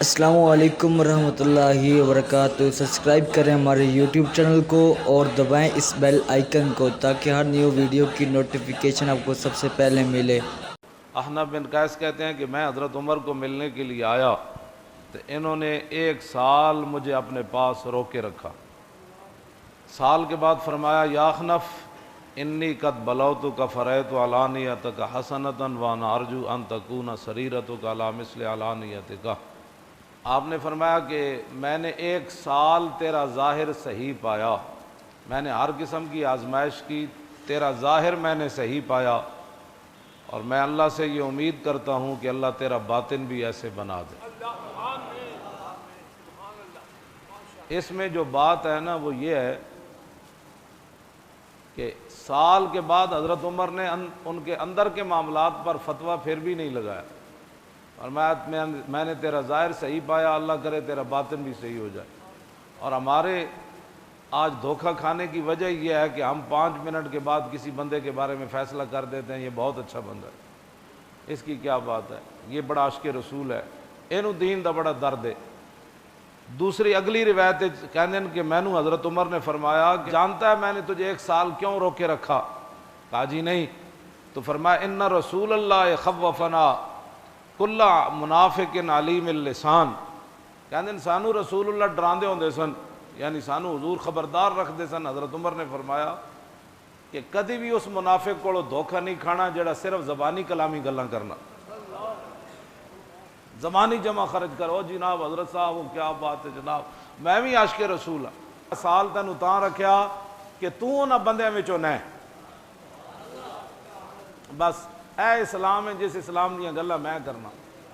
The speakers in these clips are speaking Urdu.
السلام علیکم ورحمۃ اللہ وبرکاتہ۔ سبسکرائب کریں ہمارے یوٹیوب چینل کو اور دبائیں اس بیل آئیکن کو تاکہ ہر نیو ویڈیو کی نوٹیفیکیشن آپ کو سب سے پہلے ملے۔ احنف بن قیس کہتے ہیں کہ میں حضرت عمر کو ملنے کے لیے آیا تو انہوں نے 1 سال مجھے اپنے پاس روکے رکھا۔ سال کے بعد فرمایا یا احنف انی قد بلوتک فرأیت علانیتک حسنۃ وانا ارجو ان تکون سریرتک علی مثل علانیتک۔ آپ نے فرمایا کہ میں نے 1 سال تیرا ظاہر صحیح پایا، میں نے ہر قسم کی آزمائش کی، تیرا ظاہر میں نے صحیح پایا، اور میں اللہ سے یہ امید کرتا ہوں کہ اللہ تیرا باطن بھی ایسے بنا دے۔ اس میں جو بات ہے نا وہ یہ ہے کہ سال کے بعد حضرت عمر نے ان کے اندر کے معاملات پر فتویٰ پھر بھی نہیں لگایا، اور میں نے تیرا ظاہر صحیح پایا، اللہ کرے تیرا باطن بھی صحیح ہو جائے۔ اور ہمارے آج دھوکہ کھانے کی وجہ یہ ہے کہ ہم 5 منٹ کے بعد کسی بندے کے بارے میں فیصلہ کر دیتے ہیں یہ بہت اچھا بندہ ہے، اس کی کیا بات ہے، یہ بڑا عاشق رسول ہے، اینو دین دا بڑا درد ہے۔ دوسری اگلی روایت کہنے کہ مینوں حضرت عمر نے فرمایا کہ جانتا ہے میں نے تجھے 1 سال کیوں روکے رکھا؟ کہا جی نہیں۔ تو فرمایا ان رسول اللہ خوفنا کل منافق علیم اللسان، کہندے سانو رسول اللہ ڈراندے ہوندے سن، یعنی سانو حضور خبردار رکھدے سن۔ حضرت عمر نے فرمایا کہ کدی بھی اس منافق کو دھوکہ نہیں کھانا جڑا صرف زبانی کلامی گلاں کرنا، زبانی جمع خرچ کرو جناب حضرت صاحب وہ کیا بات ہے جناب، میں بھی عاشق رسول ہاں۔ سال تینوں تاں رکھیا کہ تو نہ بندے وچوں نہ، بس اے اسلام ہے جس اسلام دیاں گلاں میں کرنا۔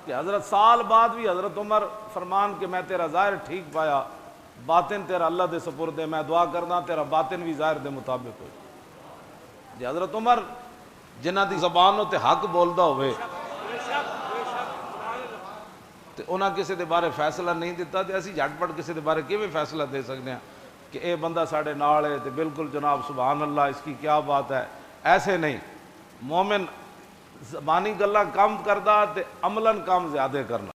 کہ حضرت سال بعد بھی حضرت عمر فرمان کہ میں تیرا ظاہر ٹھیک پایا، باطن تیرا اللہ دے سپرد ہے، میں دعا کرنا تیرا باطن بھی ظاہر دے مطابق ہو۔ جی حضرت عمر جنہ دی زبان تے حق بولدا ہوئے تے انہاں کسی دے بارے فیصلہ نہیں دیتا تے اسی جھٹ پٹ کسی دے بارے کیویں فیصلہ دے سکتے ہیں کہ اے بندہ ساڈے نال ہے تے بالکل جناب سبحان اللہ اس کی کیا بات ہے، ایسے نہیں۔ مومن زبانی گلاں کم کردا تے عملاً کام زیادہ کرنا۔